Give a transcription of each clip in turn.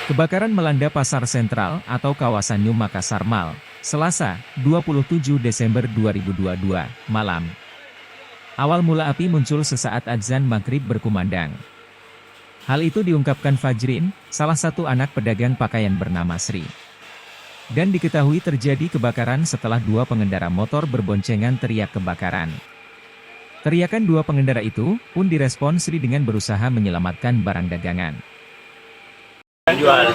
Kebakaran melanda Pasar Sentral atau kawasan New Makassar Mall, Selasa, 27 Desember 2022, malam. Awal mula api muncul sesaat adzan maghrib berkumandang. Hal itu diungkapkan Fajrin, salah satu anak pedagang pakaian bernama Sri. Dan diketahui terjadi kebakaran setelah dua pengendara motor berboncengan teriak kebakaran. Teriakan dua pengendara itu pun direspon Sri dengan berusaha menyelamatkan barang dagangan. Jual,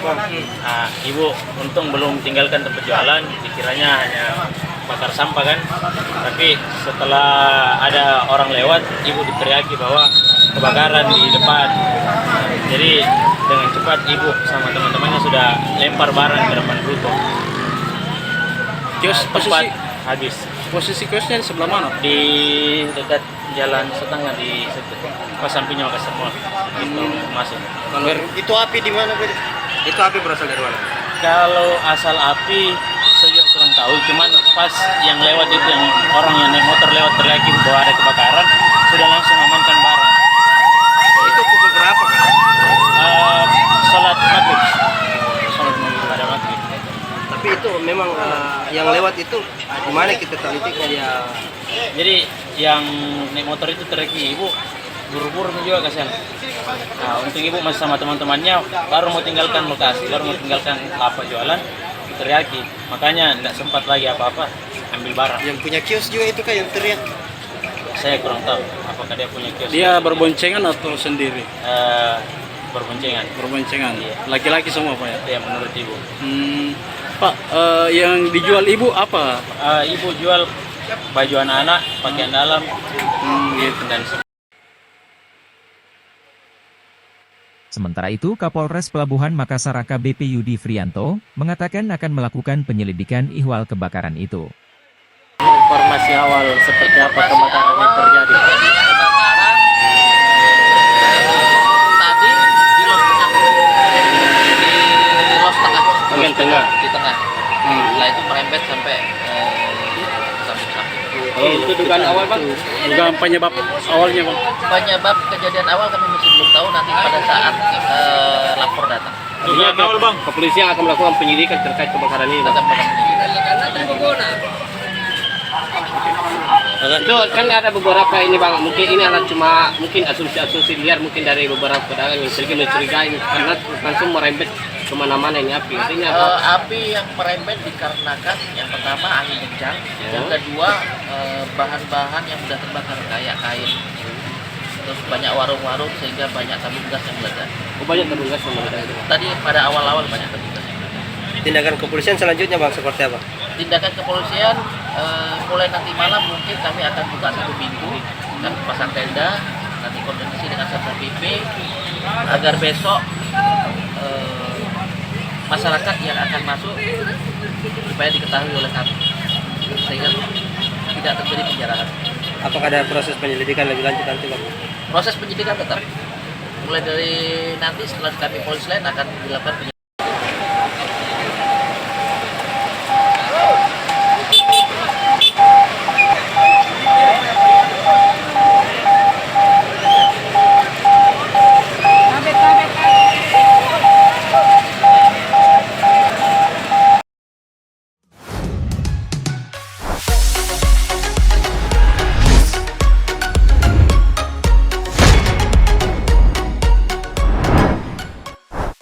ibu untung belum tinggalkan tempat jualan, dikiranya hanya bakar sampah kan. Tapi setelah ada orang lewat, ibu diteriaki bahwa kebakaran di depan. Jadi dengan cepat ibu sama teman-temannya sudah lempar barang ke depan ruko. Kios Tempat habis. posisi kiosnya di sebelah mana? Di dekat jalan setengah di situ, pas sampingnya Makassar Mall. Itu masuk. Kalau itu api di mana? Itu api berasal dari mana? Kalau asal api saya kurang tahu, cuman pas yang lewat itu yang orang yang naik motor lewat teriaki bahwa ada kebakaran, sudah langsung amankan barang. Itu pukul berapa kan? Salat maghrib, pada maghrib. Tapi itu memang yang lewat itu di mana kita teliti dia. Jadi yang naik motor itu teriaki, ibu buru-buru juga kasihan. Nah, untung ibu masih sama teman-temannya, baru mau tinggalkan lokasi, baru mau tinggalkan lapak jualan, teriaki. Makanya tidak sempat lagi apa-apa, ambil barang. Yang punya kios juga itu kan yang teriak. Saya kurang tahu apakah dia punya kios. Dia berboncengan atau sendiri? Berboncengan. Berboncengan. Iya. Laki-laki semua Pak ya? Ya menurut ibu. Pak, yang dijual ibu apa? Ibu jual baju anak-anak, pakaian dalam, Gitu. dan Sementara itu Kapolres Pelabuhan Makassar AKBP Yudi Frianto, mengatakan akan melakukan penyelidikan ihwal kebakaran itu. informasi awal seperti apa kebakaran yang terjadi. Kebakaran tadi di los tengah, Bagian tengah. di tengah. Setelah itu merembet sampai samping-samping. Itu dugaan awal bang? Juga penyebab awalnya Bang? Penyebab kejadian awal kami masih belum tahu, nanti pada saat lapor datang. Dugaan awal bang? Kepolisian akan melakukan penyidikan terkait kebakaran ini. Tetap pada penyidikan. Itu kan ada beberapa ini bang, mungkin ini adalah cuma mungkin asumsi-asumsi liar mungkin dari beberapa pedagang yang mencurigai karena langsung merembet kemana-mana ini api. Artinya apa? Api yang merembet dikarenakan yang pertama angin kencang, yang kedua bahan-bahan yang mudah terbakar kayak kain. Terus banyak warung-warung sehingga banyak tabung gas yang meledak. Oh, banyak tabung gas yang meledak itu. Tadi pada awal-awal banyak tabung gas yang meledak. Tindakan kepolisian selanjutnya bang seperti apa? Tindakan kepolisian mulai nanti malam mungkin kami akan buka satu pintu dan pasang tenda, nanti koordinasi dengan Satpol PP agar besok masyarakat yang akan masuk supaya diketahui oleh kami sehingga tidak terjadi penjarahan. Apakah ada proses penyelidikan lebih lanjut nanti bang? Proses penyidikan tetap mulai dari nanti setelah kami polisi lain akan dilakukan penyidikan.